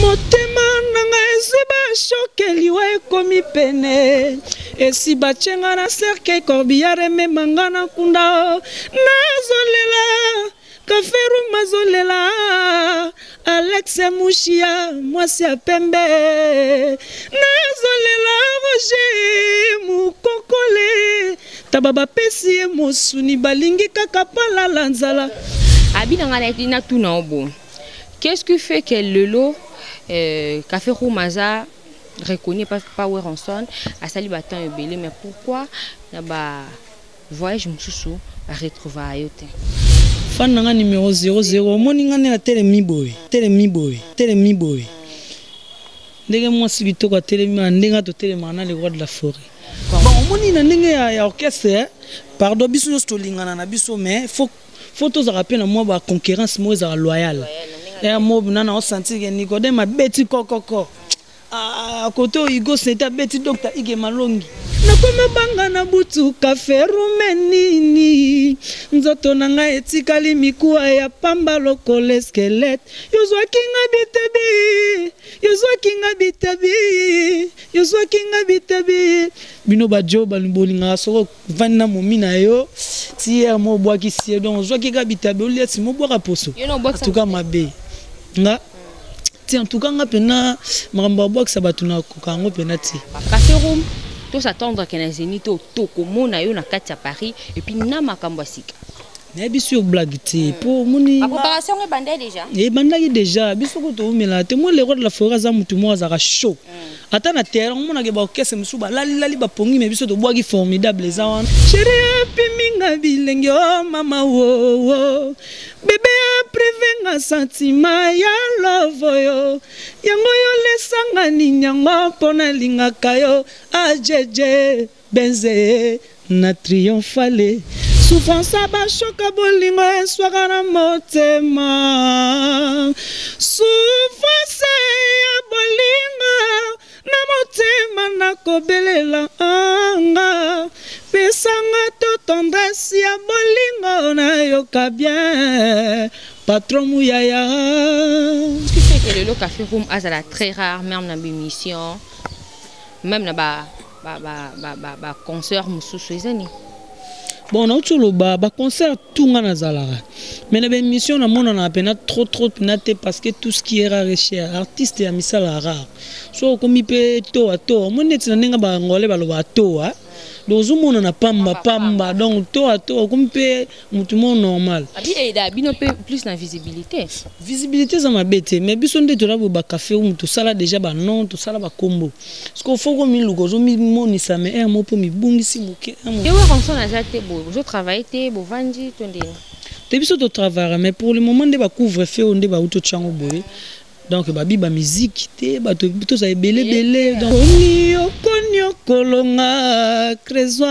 Motema nanga esiba shokeliwa ekomi pene. Esi bachenga na cercle corbillard me mangana kunda. Nazolela Kaferu mazolela Alex Mouchia mwasi ya pembe. Nazolela Roger Mukokole tababa pesi mosuni balingi kaka pala lanzala. Abina ngana tina tuna obo. Qu'est-ce qui fait que Lelo Kaferu Maza reconnaît pas Power Ranson à Sali Batan et Belé, mais pourquoi là-bas voyage Moussou à retrouver à Yote? Fan nanga numéro 00 moni ngane na telemi boy ndenge moi si bitoko telemi ndenga to telema na le roi de la forêt. Bon moni na ndenge ya orchestre pardon biso yo stolingana na biso mais faut tous rappeler na moi ba concurrence moi za loyal et moi nana on sentir que Nicodème a beti kokoko à côté Igo c'était beti docteur Ige Malongi nakoma banga na butu Kaferu menini nzoto nanga etikali mikuwa ya pamba lokole skelette yozwa kinga bitabi bino bajo balimbolinga soko vanna momina yo ti ya mo bwa ki sie donc zwa kinga bitabi o leti mo bwa poso en tout cas mabe nga ti en tout cas nga pena makambo bwa sa batuna ko kango pena ti Kaferu tout s'attendre que les zéniths to komona yo na kati ya Paris et puis na makambo sika. Mais bien sûr blague ti pour moni. La préparation est bandée déjà. Et bandaki déjà biso ko to mela te mo le roi de la forêt za mutu mo za chaud. Ata na terre on mona ke ba okese musuba lali ba pongi mais biso to boaki formidable za wana. Chérie piminga bilenge oh mama wo. Bébé prévenga sentiment ya love yo. Yango yo lesanga ni nyango pona linga kayo ajeje benze na triomphale. Souffrance ba choka bolingo eswaka na motema. Souffrance ya bolingo na motema na kobelela anga. Pesanga to tendresse ya bolingo na yoka bien. Patron Mouyaya. Ce qui fait que le Kaferu Azala très rare même dans l'émission, même dans ba concert Moussou ezani. Bon, on a tout le concert tout le monde. Mais la émission, on a trop pénaté parce que tout ce qui est rare chez artiste et misal rare. So comme il peut to à to, mon net n'enga ba ngole ba lo ba to a. Donc tout le monde na pamba donc to à to comme peut tout le monde normal. Abi eda bino peu plus na visibilité. Visibilité ça m'a bêté mais biso nde to la ba café ou tout ça là déjà ba non tout ça là ba combo. Parce qu'il faut comme lugo zo mi moni ça mais un mot pour mi bungisi muke. Et ouais comme ça na jate bo. Je travaille te bo vandi tonde. Te biso to travailler mais pour le moment de ba couvre-feu on de ba auto chango boy. Donc babi ba musique te ba to ça belé donc konyo kolonga krezwa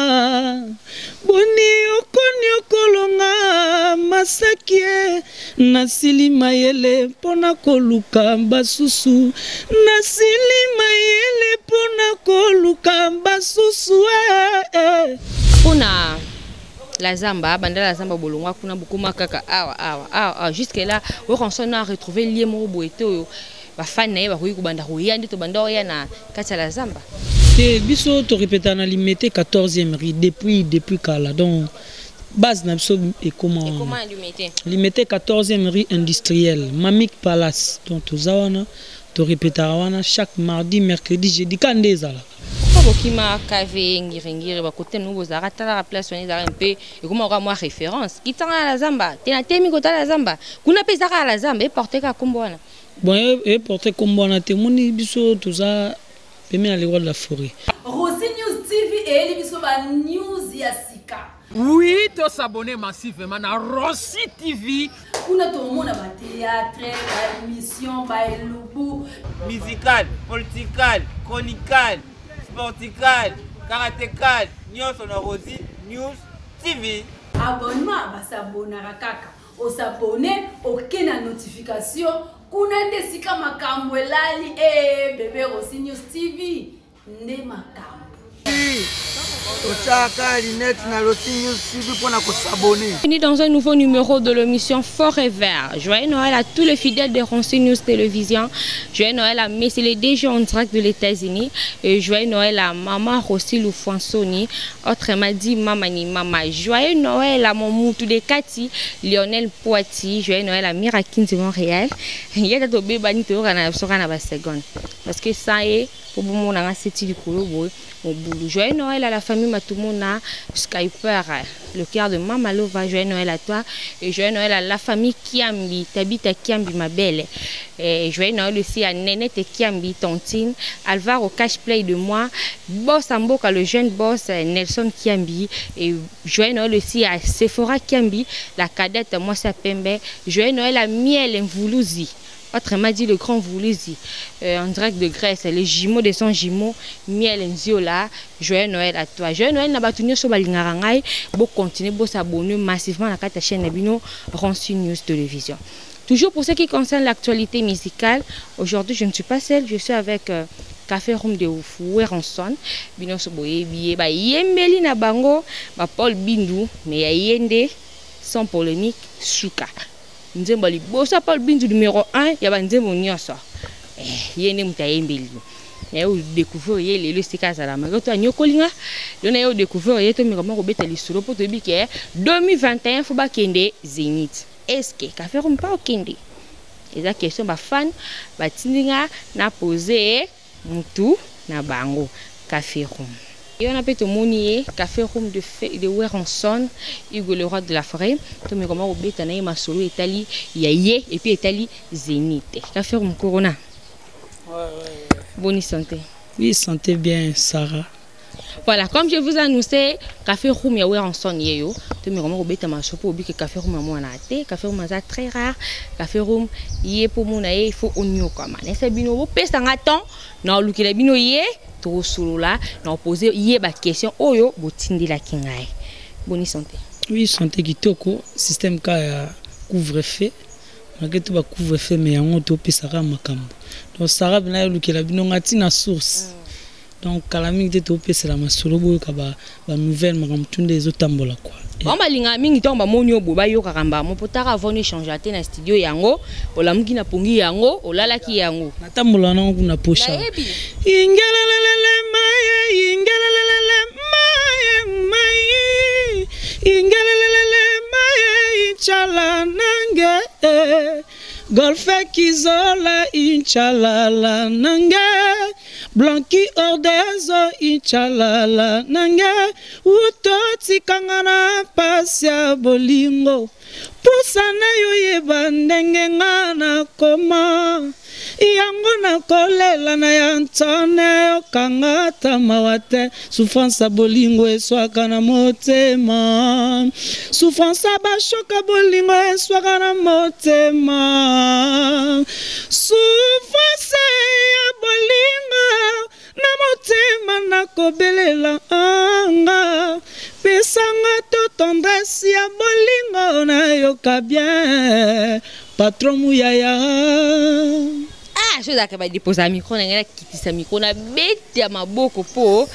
boni konyo kolonga masakie nasili mayele pona koluka basusu nasili mayele pona koluka basusu pona la zamba banda la zamba bolongwa kuna bukuma kaka awa jusque là on a retrouvé liemo boete ba fan na ba ko banda ko yandi to banda ya na kati la zamba te biso to répéter na limité 14e rue depuis kala donc base na biso et comment limité 14e rue industrielle Mamik Palace donc to zawana to répéter wana chaque mardi mercredi jeudi kandezala Bokima kave ngirengire ba côté nous bozara tala la place on est un peu et comment on moi référence qui tanga la zamba tena temi kota la zamba kuna pesa ka la zamba et porter ka kombona bon et porter kombona te moni biso tout ça pemi na le roi de la forêt Rossi News TV et les biso ba news ya sika. Oui, to s'abonner massivement à Rossi TV. Kuna to mona ba théâtre, ba émission, ba elubu, musical, political, chronical, sportical, karatécal, nyonso na Rossi News TV. Abonnement ba s'abonnera kaka. O s'abonner, aucune notification. Kuna nde sika makambo elali bébé Rossi News TV. Nde makambo. Bienvenue dans un nouveau numéro de l'émission Forever. Joyeux Noël à tous les fidèles de Ronci News Télévision. Joyeux Noël à Messi les DG en direct de l'États-Unis. Et joyeux Noël à Maman Rossi Loufansoni. Autrement dit Mamani Mama. Joyeux Noël à mon moutou de Cathy, Lionel Poiti. Joyeux Noël à Mirakin de Montréal. Il y a des bébés qui sont en seconde. Parce que ça est, pour vous, on a du boulot. Joyeux Noël à la famille Matumona, Skyper, le cœur de Mama Lova. Joyeux Noël à toi et joyeux Noël à la famille Kiambi, t'habites à Kiambi ma belle. Et joyeux Noël aussi à Nénette et Kiambi, Tontine, Alvaro Cash Play de moi, Boss Amboka, le jeune boss Nelson Kiambi. Et joyeux Noël aussi à Sephora Kiambi, la cadette moi Pembe. Joyeux Noël à Miel Mvoulouzi. Autrement dit, le grand Voulouzi, en direct de Grèce, les jumeaux de son jumeau, Miel Nziola. Joyeux Noël à toi. Joyeux Noël n'a pas tenu sur Balingarangai. Bon, continuez, bon, s'abonner massivement à la chaîne Nabino Ronci News Télévision. Toujours pour ce qui concerne l'actualité musicale, aujourd'hui je ne suis pas seule, je suis avec Café Room de Weranson. Bino Soboye, Biye, Yembeli na Bango, Paul Bindu, mais Yende, sans polémique, Souka. Nzembo li bosa Paul Bindu numéro 1 ya ba nzembo nyonso yene mutayembeli na yo découvrir le stika za la magoto anyokolinga dona yo découvrir yeto mikoma ko beta lisuro poto bike 2021 fo ba kende Zénith est-ce que Café Room pas okende eza question ba fan ba tindinga na poser mutu na bango Café Room. Et on a peut-être monier Café Room de Weranson, Hugo le roi de la forêt. Tout me comment au bétanaï ma solo Italie, yaye et puis Italie Zénith. Café Room Corona. Bonne santé. Oui, santé bien, Sarah. Voilà, comme je vous annoncé, Café Room ya Weranson yeyo. Tout me comment au béta ma chopo obi que Café Room à moi na té. Café Room ça très rare. Café Room yé pour mon aïe il faut onyo comme. N'est-ce bino vous pèse en attend. Non, lu qu'il a bino yé. Trop solo là, on poser yeba question oyo botindi la kingai. Bonne santé. Oui, santé kitoko, système ka couvre-feu. Malgré tout ba couvre-feu mais on to pesaka makambo. Donc Sarah bina lukela bino ngati na source. Donc kalami te to pesela masolo boyo ka ba nouvelle makambo tunde ezotambola quoi. Bon balinga mingi to ba moni obo ba yo kakamba mo potaka avant échanger à na studio yango olamuki na pongi yango olalaki yango natambola na kuna posha ingelelele maye ingelelele maye ingelelele maye inchala nange golfe kizola inchala nange Blanqui ordezo inchalala nange utoti kangana pasia bolingo pusana yo yeba ndenge ngana koma yango na kolela na yantone okangata mawate souffrance bolingo eswaka na motema souffrance bashoka bolingo eswaka na motema souffrance ya bolingo na motema na kobelela anga pesanga to tendresse ya bolingo na yoka bien patron muyaya. Ah, je sais que va déposer un micro, on a quitté ce micro, on a bête à ma boko po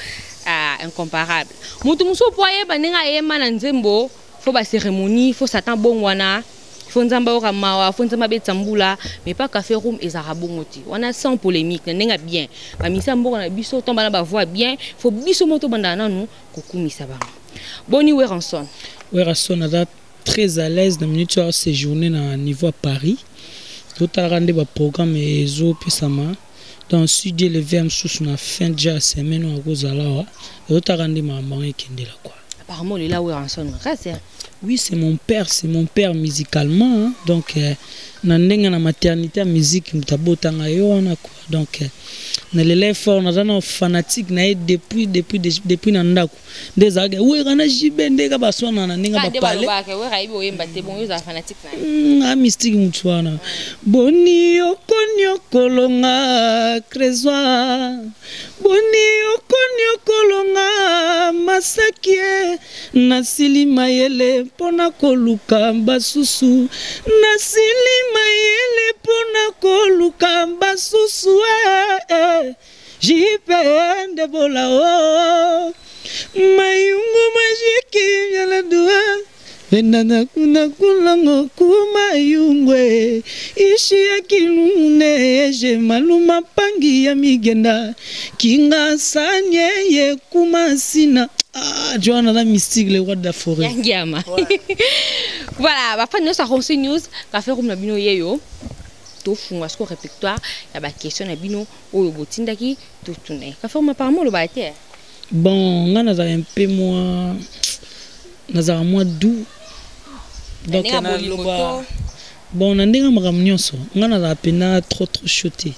incomparable. Mutu muso poye banenga yema na nzembo, faut ba cérémonie, faut s'attendre bon wana. Faut nzamba okamawa, faut nzamba betambula, mais pas Café Room ezara bongoti. On a sans polémique, nenga bien. Ba misa mboko na biso tomba na ba voix bien, faut biso moto bandana nous kokumisa ba. Boni Weranson. Weranson a très à l'aise dans minute à séjourner dans niveau à Paris. Tout a rendu le programme et zo pesama. Dans sud le VM sous na fin déjà semaine au Gozalawa. Tout a rendu ma maman et kende la quoi. Apparemment il est là Weranson. Oui, c'est mon père musicalement. Hein. Donc nandenga na maternité musique mutabotanga yona quoi. Donc na lele fort na fanatique na depuis na ndako des aga we kana jibende ka basona na ninga ba parler we raibo yemba te bon yo za fanatique na a mystique mutwana boni okonyo kolonga crezwa boni okonyo kolonga masakie nasili mayele pona koluka basusu nasili mayele pona koluka basusu jipende bola o mayungu majiki yala dua venana kuna kulango kuma yungwe ishi ya kinune je maluma pangi ya migenda kinga sanye ye kuma sina Joanna la mystique le roi de la forêt yangiama voilà ba fan ça Ronsi News ka faire comme na bino yeyo to funga sko répertoire ya ba question na bino oyo botindaki to tourner ka faire apparemment le ba été bon ngana za un peu moi nazara moi doux donc bon na ndinga makam nyonso ngana za pena trop choté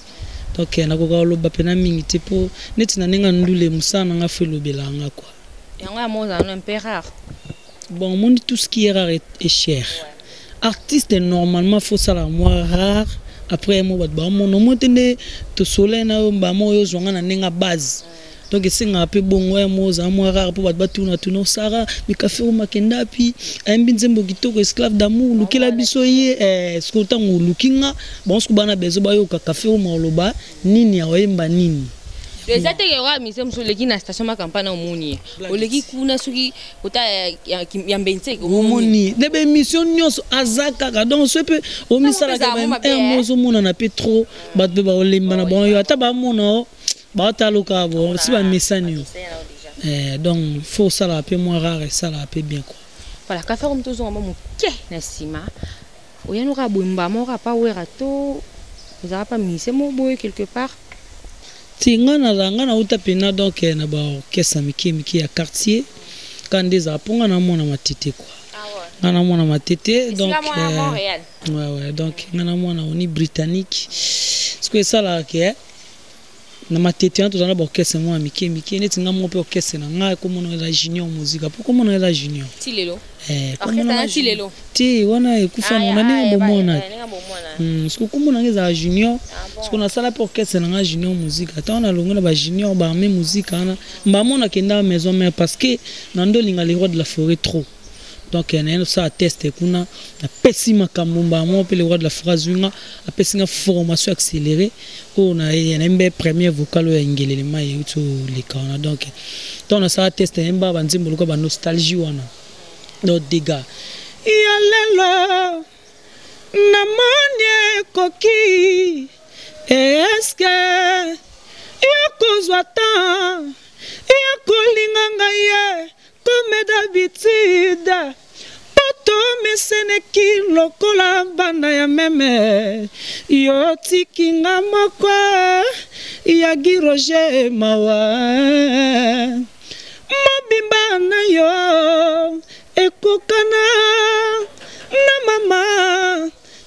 donc na ko lo ba pena mingi te po neti na ndinga ndule musana nga fe lo belanga quoi yanga mo za un peu rare bon mon tout ce qui est rare est cher artiste normalement faut ça la moi rare après mo ba mo no motende to soleil na ba mo yo zonga na ndinga base donc c'est un peu bon ouais moi za moi rare pour ba tuna sara mi café au makenda puis ambinzembo kitoko esclave d'amour lukila biso ye skota ngo lukinga bon ce bana bezo ba yo café au maloba nini ya oyemba nini les attaques wa mi sem so leki na station ma campagne au moni o leki kuna suki ota ya mbense ko moni debe mission nyonso azaka donc ce peut o misala ka un mozo mona na pe trop ba be ba olemba na bon yo ata ba mona ba taloka bon si ba mesanyo donc faut ça la peu moins rare et ça la peu bien quoi voilà ka faire mtozo ngamba muke na sima oyano ka bomba mo ka pa wera to za pa mise mo boy quelque part tinga na uta pena donc na ba kesa miki ya quartier quand des aponga na mona matete quoi ngana mona matete donc ouais donc ngana mona oni britannique ce que ça là que na matete en tout dans la orchestre moi miki neti nga mo pe orchestre na nga ko mona la junior musique pour comment on la junior ti lelo comment na ti lelo ti wana ekufa na ninga bomona ce que comment on la junior ce qu'on a ça la orchestre na nga junior musique ata on a longa ba junior ba même musique ana ba mona kenda maison mère parce que nando linga les rois de la forêt trop donc on a ça atteste kuna na pessima kamumba mo pe le roi de la phrase nga a pessinga formation accélérée on a une première vocale ya ngelele mai to le kana donc on ça atteste mba banzimbo ko ba nostalgie wana no dégâts ya lelo na monie koki est-ce que ya kozwa ta ya kolinganga ye comme d'habitude poto meseneki lokola banda ya meme yo tikinga moko ya giroje mawa mobimba na yo ekokana na mama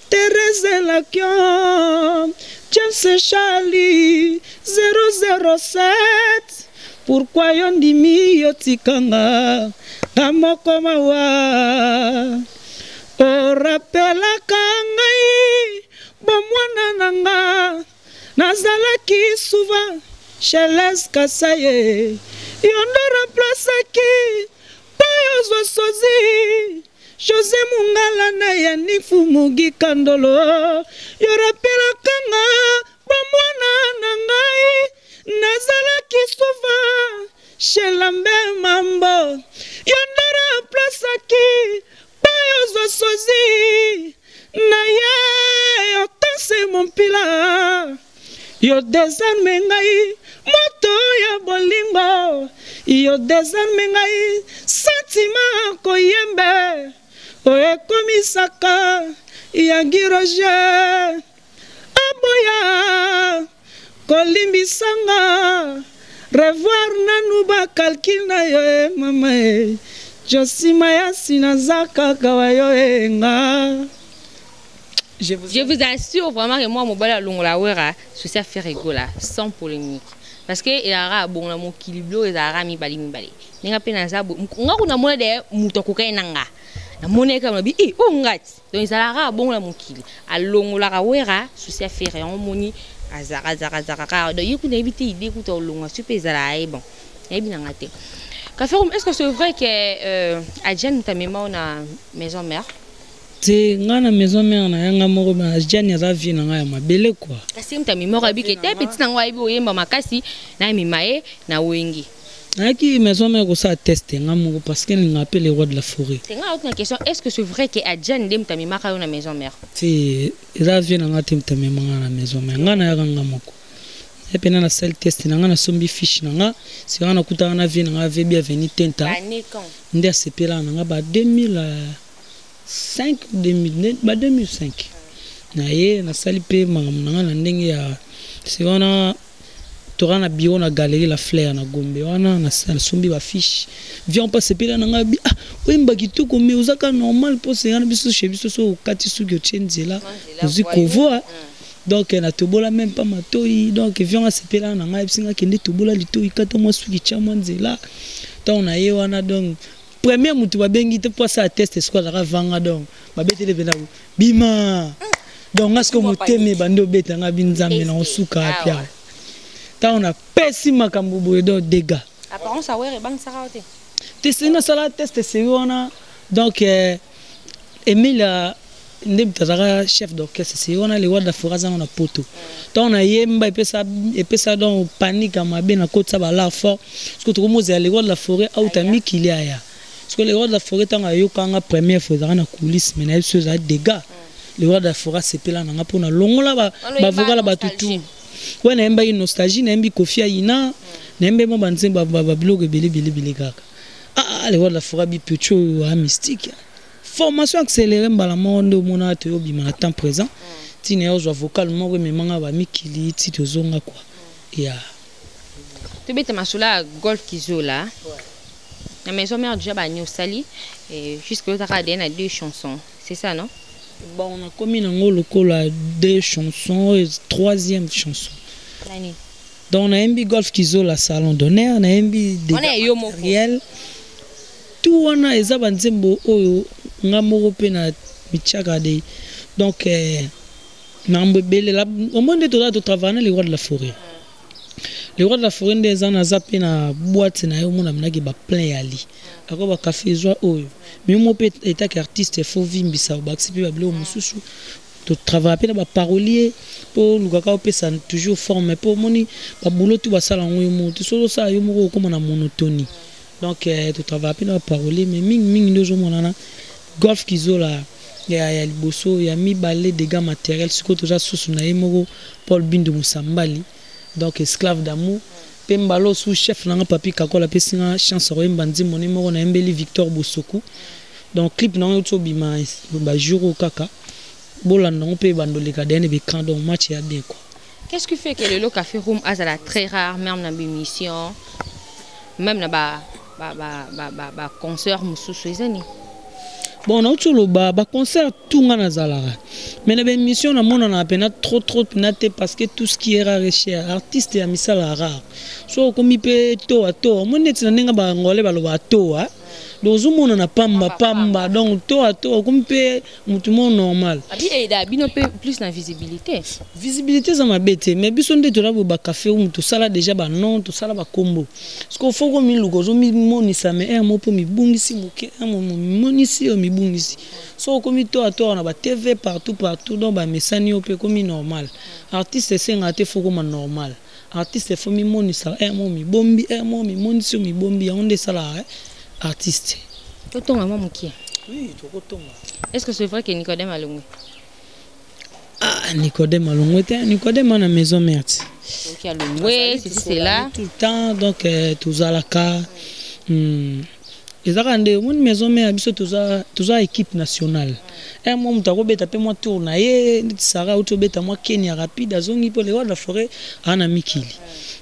Thérèse Lakion James Charlie 007 pourquoi yondimi yotikanga amoko mawa o rappela kangai bomwana nanga nazalaki souvent Cheles Kasaye yondo remplaçaki payo sozi José Mungala na Yanifu Mugi Kandolo yo rappela kanga bomwana nangai nazalaki souvent chez Lambe Mambo yondora plasaki payo sozi na ye otanse mon pila yo désarme ngai moto ya bolingo yo désarme ngai sentiment koyembe oye komisaka ya giroje aboya kolimbisanga revoir nanuba calcul na yo mama Josima ya sinazaka kawayo enga je vous assure vraiment que moi mon bala longola wera c'est ça faire rigola sans polémique parce que il a bon na mo kiliblo il a mi bali ninga pena za nga kuna mona de mutoko kainanga na mona kama bi o ngati donc il a bon na mo kili a longola wera c'est ça faire on moni azara donc il faut éviter idée que tu longa super zara bon et bien ngate est-ce que c'est vrai que Adjane ta mémoire na maison mère te ngana maison mère na yanga moko ba Adjane za vie na ngaya mabele quoi kasi ta mémoire bi ke te petit na ngwa bi oyemba makasi na mimae na wengi Qui maison mère ça tester ngamu parce que nous appelle les rois de la forêt. C'est une question, est-ce que c'est vrai que Adjan dem ta mimaka na maison mère? Si ça vient na tem ta mimaka na maison mère ngana ya ngamako. Et puis na seul test na ngana sombi fiche na nga si ngana kuta na vie na ve bienvenue tenta. Année quand? Ndia sepela na nga ba 2005 2005. Na ye na sali pe mangam na nga na ndenge ya si ngana Torana bio na galerie la fleur na gombe wana na sombi ba fiche viens pas sepela na nga ah oui mbakito comme uzaka normal pour se ngana biso chez biso so kati su que tshenzela uzi kovoa donc na tobola même pas matoi donc viens sepela na nga bisinga kende tobola litoi kata mo suki chama nzela donc na ye wana donc premier mutu ba bengi te pour ça test ce qu'on a vanga donc ba betele vena bima donc est-ce que moteme bando beta nga binzambe na osuka apia. On a pessi makambo boye do dégâts. Apparence à ouais banque ça raté. Testé na sala test c'est on donc Emile ndem tazara chef d'orchestre c'est on a les rois de la forêt on a poto. Donc on a yemba et ça donc panique à mabe na côte ça ba la fort parce que tout le monde les rois de la forêt out ami qu'il y a parce que les rois de la forêt tant ayo kanga première fois dans la coulisse mais na chose à dégâts. Les rois de la forêt c'est pela na pour na longola ba voka ba tutu. Ouais na emba une nostalgie na embi kofia ina na embe mo banze ba blog bele kaka les rois de la forêt bi pecho mystique formation accélérée mbala mondo mona to yobi na temps présent tine ozo vocal mo me manga ba mikili ti to zonga quoi ya to bete masula golf kizola na maison mère déjà ba nyosali et jusque là ta a deux chansons c'est ça non? Bon, on a commis dans le col deux chansons et troisième chanson. Donc on a un golf qui la salon d'honneur, on a un des matériel. Tout on a les abanzembo oyo ngamoro pe na michaka de. Donc nambe belle la au monde de travailler les rois de la forêt. Les rois de la forêt des ans zappé na boîte na yo mona mnaki ba plein ali. Ako ba café zo oyo. Mais moi peut être artiste faut vimbisa ba accepter ba blo mususu. To travailler na ba parolier pour lukaka pe ça toujours forme pour moni ba boulot tout ba sala ngoyo mo to so ça yo mo comme na monotonie. Donc to travailler na ba parolier mais ming ndozo mona golf kizola ya liboso ya mi balé des gars matériels ce que to ça sous na yemo Paul Bindu Musambali. Donc esclave d'amour pembalo sous chef nanga papi kakola pesinga chance roye mbandi mon numéro na mbeli Victor Bosoku donc clip na yo bima ba jour kaka bolanda on peut bandoleka dene be quand donc match ya bien quoi. Qu'est-ce qui fait que le lo café room azala très rare même na émission même na ba concert mususu ezani? Bon na utolo ba concert tout ngana zalara mais na émission na mona na pena trop penate parce que tout ce qui est rare cher artiste ya misala rare so komi pe to moneti na ninga ba ngole ba lo ba to dozu mona na pamba donc to komi pe mutu mo normal abi eda bino pe plus na visibilité ça m'a bête mais biso nde to la ba café ou to sala déjà ba non to sala ba combo parce que faut ko mi lugo zo mi monisa mais mo po mi bungisi muke mo monisi o mi bungisi so komi to na ba TV partout donc ba mesani o pe komi normal artiste c'est ngate faut ko normal artiste faut mi monisa mo mi bombi mo mi monisi o mi bombi on de sala artiste. Totonga mwa mukia. Oui, tokotonga. Est-ce que c'est vrai que Nicodème Alongwe? Ah, Nicodème Alongwe, Nicodème na maison mère. Donc Alongwe, c'est là tout le temps donc tous à la car. Ezakande mon maison mère biso toza équipe nationale. Et moi mutako beta pe moi tourna ye Sara auto beta moi Kenya rapide azongi pour les rois de la forêt ana mikili.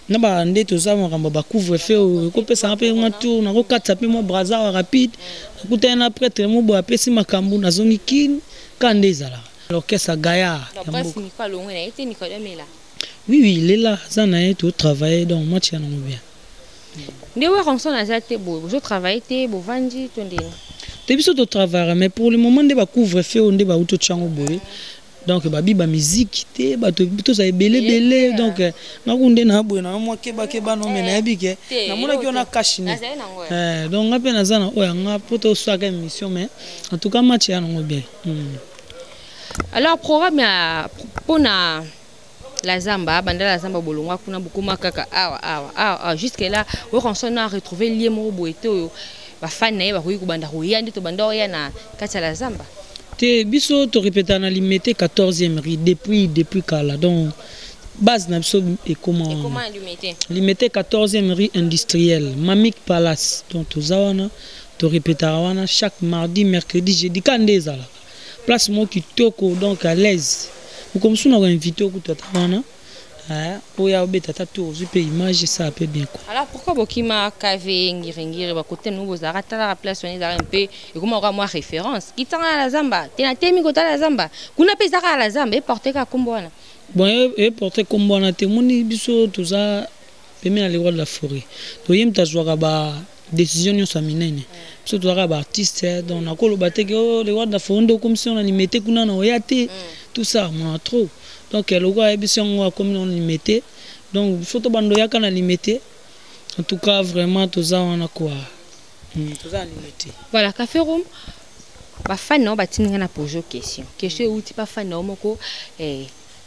Na ba ndé toza ngamba ba couvre feu ko pesa pe moi tourna ko katsa pe moi braza rapide. Kuta na prêtre mo bo apesi makambu na zongi kin kande zala. L'orchestre Gaïa. Oui, il est là, ça n'a tout travaillé donc moi tiens non bien. Ndewa ranson azate bo je travaille te bo vandi tonde. Depuis de travail mais pour le moment de ba couvre feu on de ba auto chango boy. Donc ba biba musique te ba to ça belé donc na kunde na boy na moi keba no me na bike na mona ki on a cash ni. Donc ngape na zana oya nga poto soit émission mais en tout cas match ya non bien. Alors programme pour na la Zamba, banda la Zamba bolongwa kuna bukuma kaka awa jusque là on a retrouvé lié mo boeto ba fan na ba koyi kubanda koya ndito banda oya na kati la Zamba. Te biso to répéter na limité 14e rue depuis kala donc base na biso et comment limité 14e rue industrielle Mamik Palace donc to zawana to répéter wana chaque mardi mercredi jeudi kandeza là place mo kitoko donc à l'aise ou comme si on a invité au côté wana pour y avoir tata tour je peux image ça peut bien quoi. Alors pourquoi bokima kave ngirengire ba côté nous bozara tala la place on est un peu et comment on moi référence kitanga la Zamba tena temi kota la Zamba kuna pesa ka la Zamba et porter ka kombona bon et porter kombona te moni biso tout ça pemé na lewa de la forêt to yem ta joa ba décision nyo sa minene biso to ba artiste donc na ko lo bateke o lewa de la forêt comme si on a limité kuna na oyate tout ça moi trop. Donc le gars est bien comme on limité donc photo bando ya kana limité en tout cas vraiment tout ça on a quoi tout ça limité voilà café room ba fan no batinga na poser question uti pa fan no moko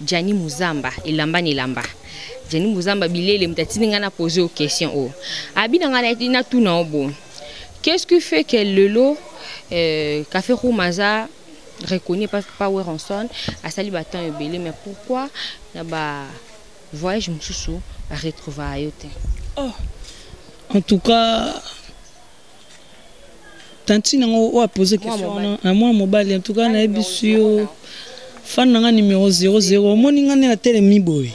Jani Muzamba ilamba ni lamba Jani Muzamba bilele mtatinga na poser question o abina ngana ina tuna obo qu'est-ce qui fait que le lot café room maza reconnu par Weronson à sali batan ebele mais pourquoi na ba voyage mususu ba retrouver ayote en tout cas tantina on a posé question à moi mobile en tout cas na ebisio fan nga numéro 00 moninga na télé mi boy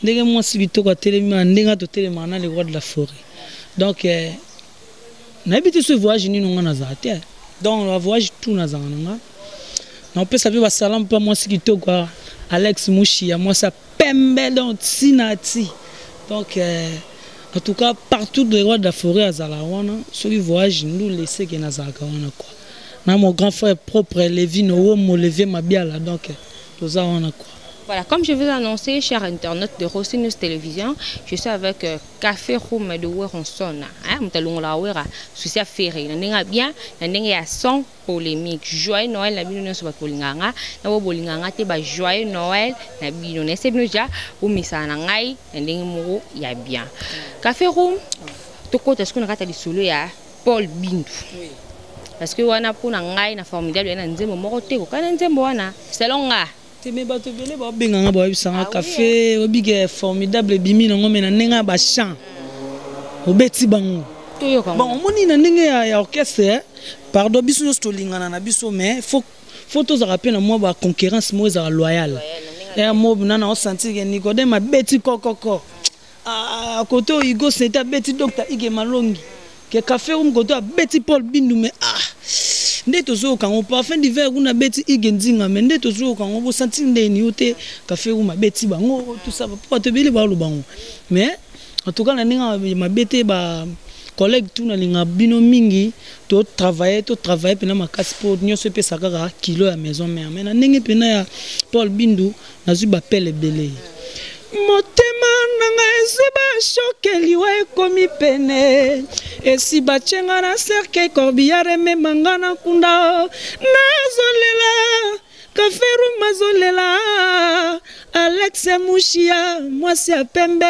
ndenge moi si bitoko télé mi ndenga to télé mana le roi de la forêt donc na habité ce voyage ni nonga na zate donc le voyage tout na zanga on peut savoir ba salam pas moi si kitoko Alex Mouchia moi ça pembe donc sinati donc en tout cas partout le roi de la forêt à Zalawana sur le voyage nous laisser que na zaka wana quoi na mon grand frère propre Lévin Omo levé ma biala donc tout ça wana quoi. Voilà, comme je vous ai annoncé, chers internautes de Rossi News Télévision, je suis avec Café Room de Weronson. Mtalungu la wera, souci à faire. N'enga bien, n'enga sans polémique. Joyeux Noël, la bino sur votre bolinganga. Na wo bolinganga te ba joyeux Noël, na bino ne se binoja ou misana ngai, n'enga muro ya bien. Café Room, toko tasko na kata di solo ya Paul Bindu. Parce que wana pona ngai na formidable na nzembo moko te ko kana nzembo wana selon nga. Mais bato belé ba benganga ba bisanga café obige formidable bimi nango mena nenga ba chant obeti bango bon omoni na ndenge ya orchestre pardon biso yo stolingana na biso mais faut tous rappeler na moi ba concurrence moi za loyal et mo nana on sentir que Nicodème a beti kokoko à côté Igo c'était beti docteur Ige Malongi que café room côté beti Paul Bindu mais nde tozo kango parfum d'hiver kuna beti igendinga mais nde tozo kango bo sentir ndeni yote café room beti bango tout ça pas te beli ba lo bango mais en tout cas na ninga ma bete ba collègue tout na linga bino mingi to travailler pena makasi po nyoso pe sakaka kilo ya maison mère mais na ndenge pena ya Paul Bindu na zu ba pele belé motema nanga esiba shokeliwa ekomi pene esiba chenga na cercle corbillard memanga na kunda nazolela kaferu mazolela Alex Mouchia mwasi ya pembe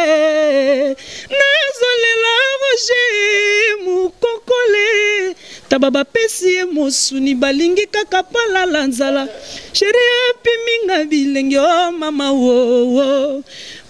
nazolela Roger mukokole tababa pesi mosuni balingi kaka pala lanzala chérie piminga bilenge oh mama wo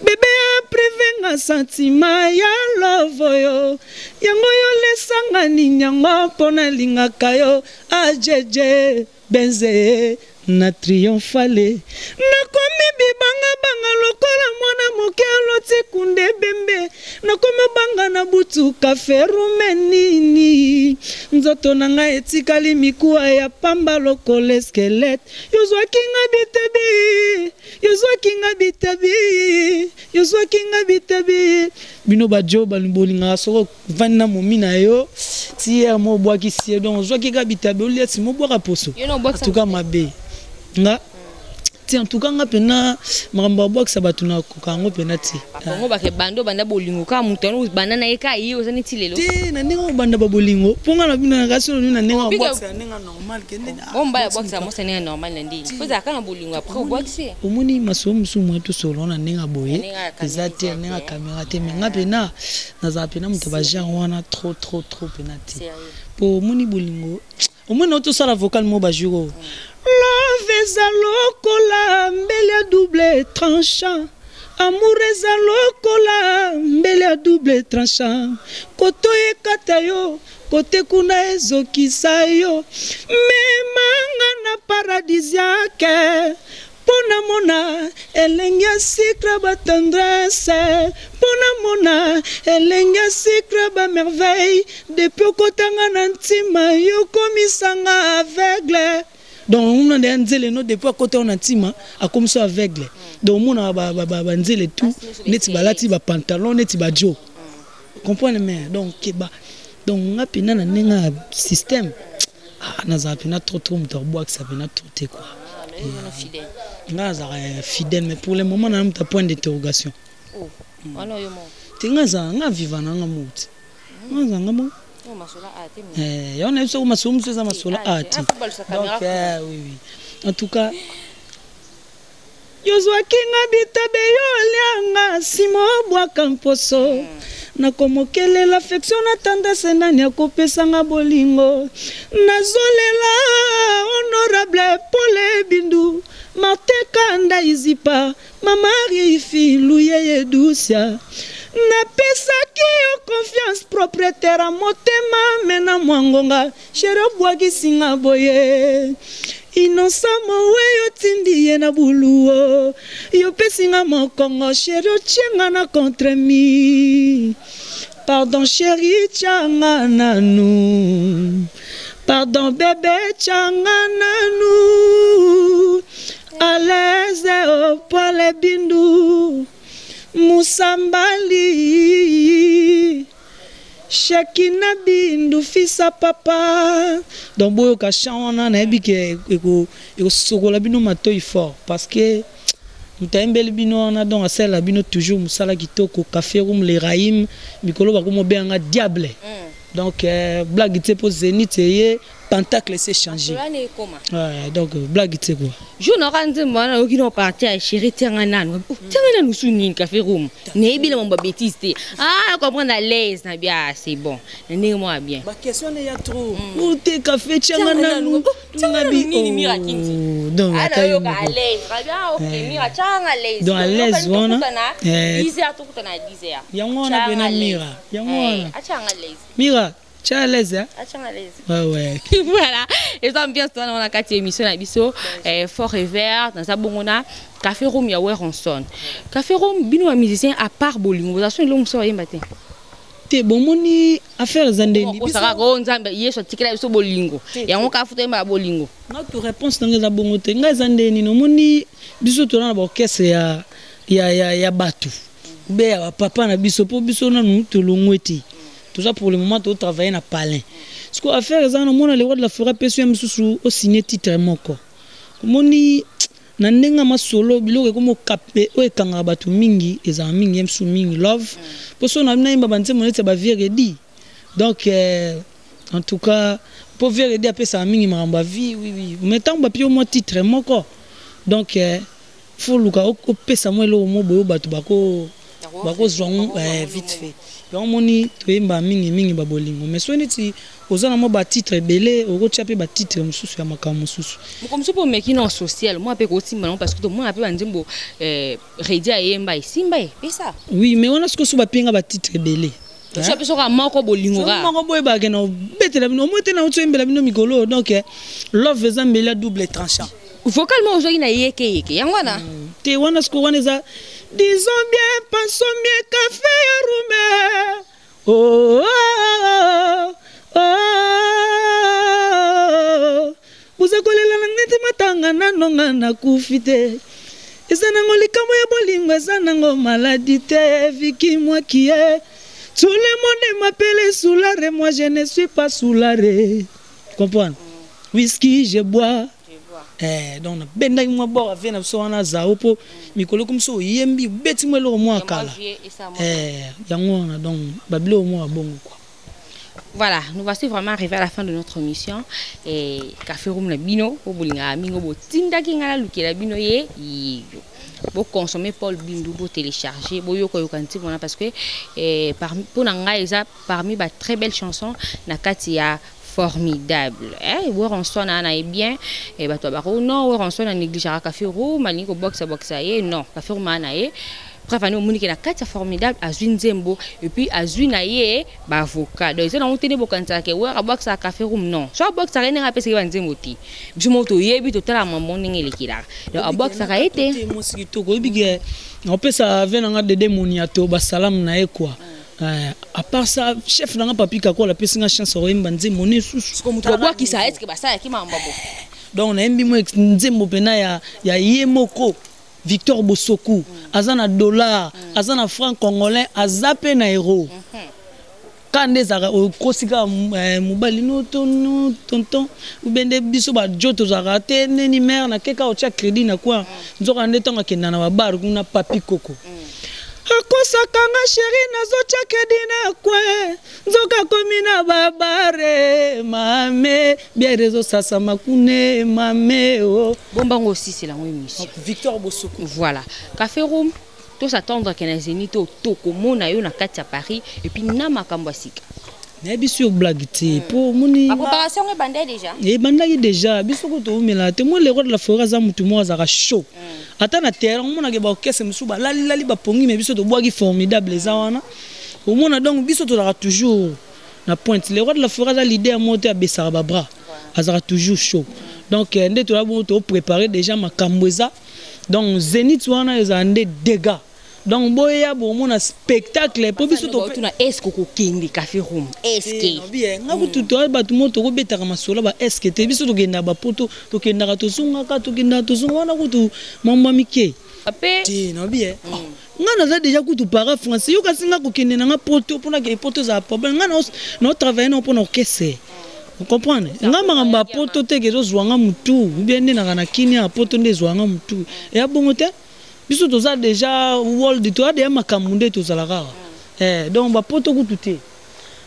bébé a prévenga sentiment ya love yo yango yo lesanga ni nyango pona linga kayo ajeje benze na triomphale nakomi bibanga banga lokola mwana moke aloti kunde bembe nakomi banga na butu café rumenini nzoto nanga etikali mikuwa ya pamba lokola skelete yozwaki nga bitabi bino bajo balimbolinga soko vanna momina yo tier mo bwaki sie donc ozwaki ka bitabi oliati mo bwaka poso en tout cas mabe nga en tout cas nga pena maramba box sabatuna kokango pena ti bango ba ke bando banda bolingo ka mutano banda na eka yi ozani ti lelo te na ningo banda babolingo ponga na bino na kasino na ningo box na ninga normal kende bomba ya box mo sene normal na ndini poza kana bolingo après box omoni masomo musumu to solo na ninga boye ezate ninga caméra te nga pena na za pena muto ba genre wana trop pena ti po moni bolingo omoni auto sala vocal mo ba juro love eza lokola mbele ya double tranchant amour eza lokola mbele ya double tranchant koto ekata yo kote kuna ezokisa yo memanga na paradisiake pona mona elengi ya sucre ba tendresse pona mona elengi ya sucre ba merveille depuis okotanga na ntima yo komisanga aveugle donc on a des nzele no depuis côté on a ntima a comme ça aveugle donc on a ba nzele tout neti balati ba pantalon neti ba jo comprendre mais donc keba donc on a pina na ninga système na za pina trop mtorbo que ça pina trop te quoi nga za fidèle mais pour le moment na mta point d'interrogation oh alors yo mo tinga za nga viva na nga muti nga nga mo on a eu ça masomo ça masola ati donc oui en tout cas Yozwa kinga bitabe yo lianga simo bwaka mposo na komokele l'affection na tendance nani akopesanga bolingo nazolela honorable Paul Bindu Marteka Ndaizipa mama rifi luye Dusia na pesaki yo confiance propriétaire à motema mena mwangonga chéri bwagisinga boye innocent mowe yo tindi ye na buluo yo pesinga mokongo chéri otienga na contre mi pardon chéri tianga nanu pardon bébé tianga nanu à l'aise au Paul Bindu Musambali Shekina Bindu fisa papa donc boyo ka chana na ebike eko sokola bino matoi fort parce que mutembele bino na donc asala bino toujours musala kitoko café room les raïm mikolo ba ko mo benga diable donc blague te pour Zénith et pentacle s'est changé. Ouais, donc blague te quoi. Je n'aurai moi qui n'ont parti à chéri Tianganan. Tianganan nous souligne café room. N'est-ce pas mon bêtise? Ah, comprendre à l'aise, bien c'est bon. N'est-moi bien. Ma question est y a trop. Où t'es café Tianganan? Donc à l'aise. Ok, mira Tianga à l'aise. Donc à l'aise voilà. 10h tout on a 10h. Yangona bena mira. Yangona. À Tianga à l'aise. Mira. Tu es à l'aise, hein? À l'aise. Ouais. Voilà. Et ça, bien sûr, on a 4 émissions à Bisso, Fort et Vert, dans Sabongona, Café Room, Yawer Ronson. Café Room, bino un musicien à part Bolingo. Vous avez une soirée matin. T'es bon, moni affaire Zandé. On s'arrête, on s'arrête, il y a ce ticket sur Bolingo. Et on a fait un Bolingo. Notre réponse dans les abongoté. Nga Zandé, ni no moni, biso tourna l'orchestre ya batu. Be papa na biso po biso na nous te longweti. Tout ça pour le moment, tu travailles dans Palin. Ce qu'on va faire, c'est que les rois de la forêt PSUM au signé titre moko. Moni nandenga ma solo bilo ko mo capé o ekanga batu mingi eza mingi emsu mingi love. Pour ça on a na banze monete ba viredi. Donc en tout cas pour viredi après ça mingi maramba vie oui. Mettons ba pio mo titre moko. Donc faut luka o pesa mo lo mo boyo batu bako zwangu vite fait. Donc moni toyemba mingi ba bolingo mais so neti ozana mo ba titre belé oko tiape ba titre mususu ya makamu mususu comme ça pour mekino social moi pe ko simba parce que tout moi ape banzembo redia yemba isimba e ça oui mais on a ce que so ba pinga ba titre belé so pe so ka mako bolingo ga mako boy ba ke no betela bino mo tena utsembela bino mikolo donc love ezambela double tranchant vocalement aujourd'hui na yeke yangwana te wana ce que wana za disons bien, pensons bien, café roumé. Vous avez collé la langue matanga nanonga na kufite. Ezanango likamo ya bolingo ezanango maladie te viki moi qui est. Tout le monde m'appelle Soulare, moi je ne suis pas Soulare. Comprends? Whisky je bois. donc benda moi bord avec na so wana za opo mikolo comme so yembi beti moi le moi kala yango na donc babilo moi bongo quoi. Voilà, nous voici vraiment arrivés à la fin de notre mission. Et Café Room la bino, au bolinga mingo bo tinda kinga la luki la bino ye. Bo consommer Paul Bindu, bo télécharger, bo yoko yokanti voilà parce que parmi pour nanga parmi ba très belles chansons na katia formidable. Où on sonne na bien et ba to ba non, où on sonne négligera Café Room, malingo boxa ye non, Café Room na ye. Bref, nous avons la carte formidable à Zwinzembo et puis à Zwinaye, avocat. Donc, ils ont tenu beaucoup de temps. Ouais, à boire ça café room non. Soit boire ça rien à passer à Zwinzembo. Du moto yebi totalement mon n'engel les kila. Donc, à boire ça a été. Moi, c'est tout. On peut ça venir de démoniato, basalam nae quoi. À part ça, chef n'a pas pu quoi la personne a chance au imbanzi monnaie sous. Comme tu vois qui ça est que basa qui m'a mbabo. Donc, on a un bimo Nzembo pena ya Yemoko. Victor Bosoku, azana dollar, azana franc congolais, azape na euro. Quand des au kosika mobali no tonton ou bende biso ba joto zarate neni mère na keka o cha crédit na quoi nzoka ndetonga kenda na babar kuna papi koko. Akosakanga chéri nazo cha crédit na quoi nzoka komina babare mame bien réseau sasa makune mame oh bombango aussi c'est la même émission. Victor Bosoku. Voilà. Café Room, tout s'attendre que les zénith au toko mona yo na kati à Paris et puis na makambo sika. Na biso blague te pour moni. La préparation est bandée déjà. Et bandée déjà biso ko to mela te moi les rois de la forêt za mutu mo za chaud. Ata na terre on mona ke ba okese msuba lali ba pongi mais biso to boagi formidable za wana. Au mona donc biso to la toujours na pointe les rois de la forêt za l'idée à monter à Bessara bras. Azara toujours chaud. Donc ndé to la bon to préparer déjà ma kamboza. Donc Zénith wana za ndé dégâts. Donc boya bo mona spectacle pour biso to tuna est-ce que kokindi Café Room est-ce que bien ngaku tuto ba tumo to ko betaka masolo ba est-ce que te biso to genda ba poto to kenda to sunga ka to kenda to sunga wana kutu mamba mike apé ti no bien ngana za déjà kutu para français yo kasinga ko kende na poto pona ke poto za problème ngana no travailler no pona okese. Vous comprenez? Ngamba poto te ke zo zwanga mutu bien ndi na kini a poto ndi zwanga mutu et abongote biso toza déjà world to de makamunde to zalara donc ba poto kututé.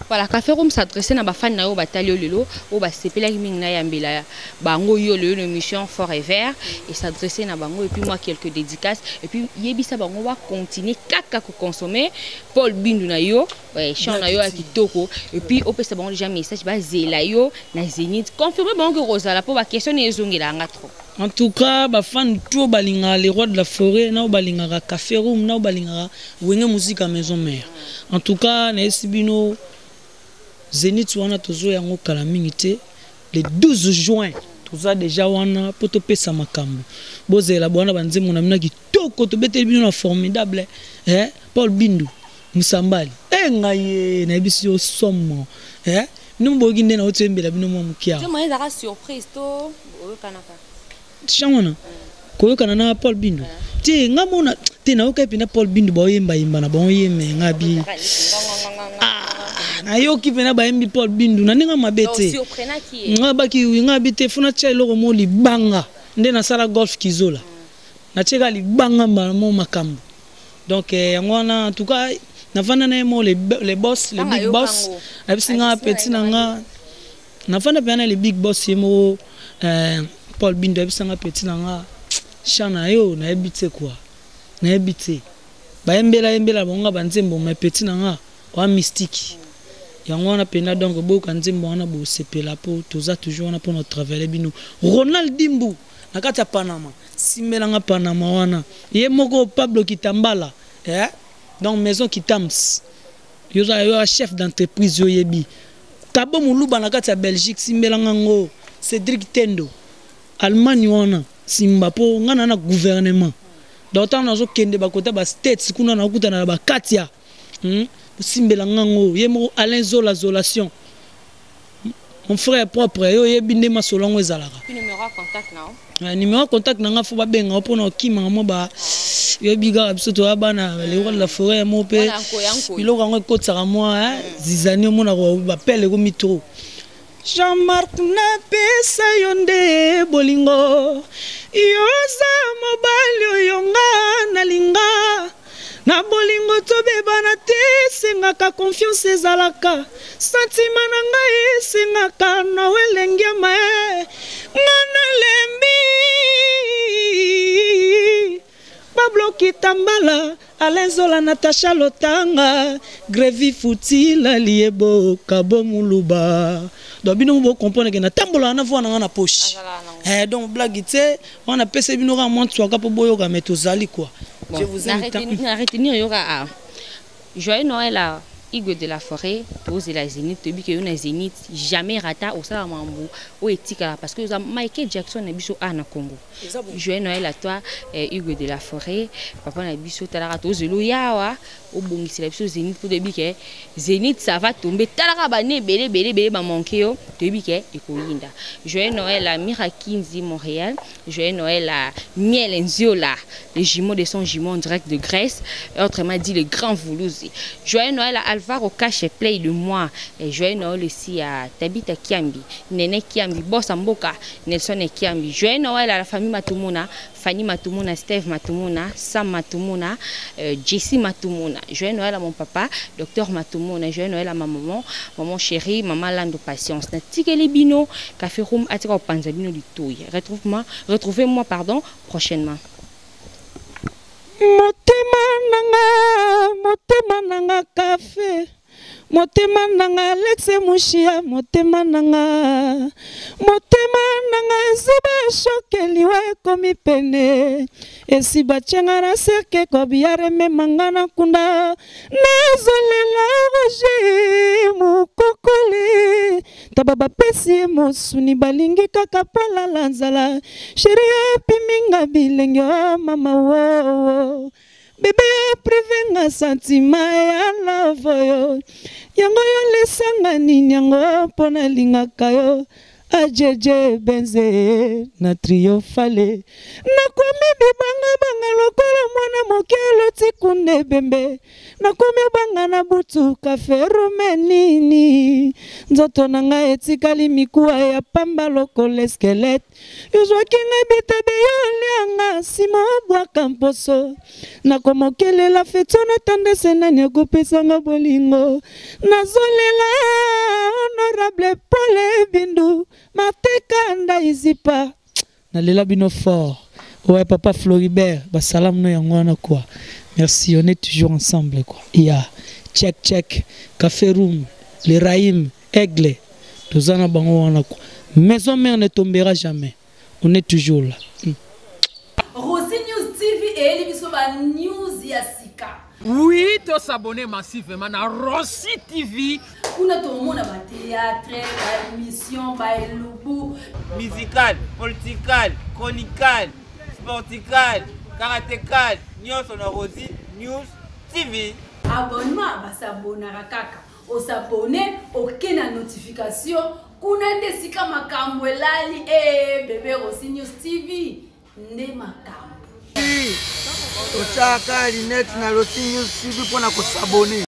Voilà, Café Room s'adresse na ba fan na yo batalio lelo o ba sepela mingi na yambela bango yo le émission Forever et s'adresse na bango et puis moi quelques dédicaces et puis yebisa bango va continuer kaka ko consommer Paul Bindu na yo chant na yo a kitoko et puis o pesa bango déjà message ba zela yo na Zénith confirmer bango que Rosala pour ba question ezongela nga trop. En tout cas, ba fan tout balinga les rois de la forêt na balinga Café Room na balinga wenge musique à maison mère. En tout cas, na esibino Zénith wana tozo yango kala mingi te le 12 juin toza déjà wana poto pesa makambo bozela bwana banzemo na mina kitoko to beteli bino na formidable Paul Bindu Musambali ngaye na biso somo numbo ginde na otembela bino mo mukia je moyen dara surprise to okanaka chamona koyokana na Paul Bindu te ngamona te na okapina Paul Bindu ba yemba yimba na ba yeme ngabi na yo ki pena ba yembi Paul Bindu na ninga mabete ngabaki ngabi te funa cha eloko mo libanga nde na sala golf kizola na cheka libanga mo makambo donc ngwana en tout cas na vana na mo les boss les big boss abisinga petit nanga na vana pena les big boss yemo Paul Bindu abisinga petit nanga chana yo na ebite quoi na ebite ba yembela bonga banzembo ma petit nanga wa mystique yango wana pena donc boka nzembo wana bo sepela po toza toujours wana pour notre travail bino Ronald Dimbu na kata Panama simelanga Panama wana ye moko Pablo Kitambala donc maison Kitams yo chef d'entreprise yo yebi Kabo Muluba na kata Belgique simelanga ngo Cédric Tendo Allemagne wana simba po ngana na gouvernement d'autant nazo kende bakota ba states kuna na kuta na ba Katia simbela ngango yemo Alain Zola Zolation mon frère propre yo yebinde masolongo ezalaka numéro contact na numéro contact nanga fo ba benga pona okima mo ba yo biga biso to abana les rois de la forêt mo pe biloko ngo kotsaka moi zizani mo na ba pele ko mitro Jean-Marc napesa yo nde bolingo yoza mobali oyo nga nalinga na bolingo tobebana te esengaka confiance ezalaka santima na ngai esengaka na welengi ya mae nga nalembi Pablo Kitambala Alenzola Natasha Lotanga Grevi Futila Liebo Kabo Muluba donc bino bo comprendre que na tambola na voix na poche donc blague tu on a pese bino ka montre soit pour boyoka mais tozali quoi je vous invite à retenir yoga joyeux Noël à Hugues de la Forêt pose la Zénith to bi que na Zénith jamais rata au sala mambo o etika parce que Michael Jackson na biso na Congo. Joyeux Noël à toi Hugues de la Forêt papa na biso talaka to zelo yawa o bongisi la biso Zénith pour debi que Zénith ça va tomber talaka ba ne belé ba manquer yo debi que ekolinda. Joyeux Noël à Mirakinzi Montréal, joyeux Noël à Miel Nziola, les jumeaux de son jumeau en direct de Grèce, autrement dit le grand Voulouzi. Joyeux Noël à Alvaro Cache Play de moi et joyeux Noël aussi à Tabita Kiambi, Nene Kiambi, Bossa Mboka, Nelson Kiambi. Joyeux Noël à la famille Matumuna, Fanny Matumuna, Steve Matumuna, Sam Matumuna, Jessie Matumuna. Joyeux Noël à mon papa, Docteur Matumuna. Joyeux Noël à ma maman, maman chérie, maman Lando Patience. Natikeli Bino, Café Room, Atika Panzabino du Touy. Retrouvez-moi prochainement. Motema nanga café motema nanga Alexe Mushia motema nanga ziba shokeliwe komi pene esi bachenga na serke kobiare memangana kunda nazolela roje mukokole tababa pesi mosuni balingi kaka pala lanzala sheria piminga bilengyo mama wo bébé prevenga sentima ya love yo yango yo lesanga nini yango pona lingaka yo ajeje benze na triomphale nakomi bibanga banga lokola mwana mokelo tikunde bembe nakomi banga na butu kafe rumenini nzoto nanga etikali mikuwa ya pamba lokola skelete yozwaki ngai bitabe yo lianga sima bwaka mposo nakomokelela feto na tendese nani akopesanga bolingo nazolela honorable Paul Bindu mateka ndaizipa nalela bino fort ouais papa Floribert basalam no yangwana quoi merci on est toujours ensemble quoi ya check café room les Raïm Aigle tozana bango wana quoi maison mère ne tombera jamais on est toujours là Rossi News TV et l'émission News Yasika. Oui, tu s'abonner massivement à Rossi TV. On a tout le monde à théâtre, à émission, à logo. Musical, political, chronical, sportical, karatécal, News on a Rossi News TV. Abonnement, bah s'abonner à kaka. On s'abonner, aucune notification. Kuna ndesika makambo elali bébé Rossi News TV. Ne makambo. Tochaka Linet na Rossi News TV pour na kusabone.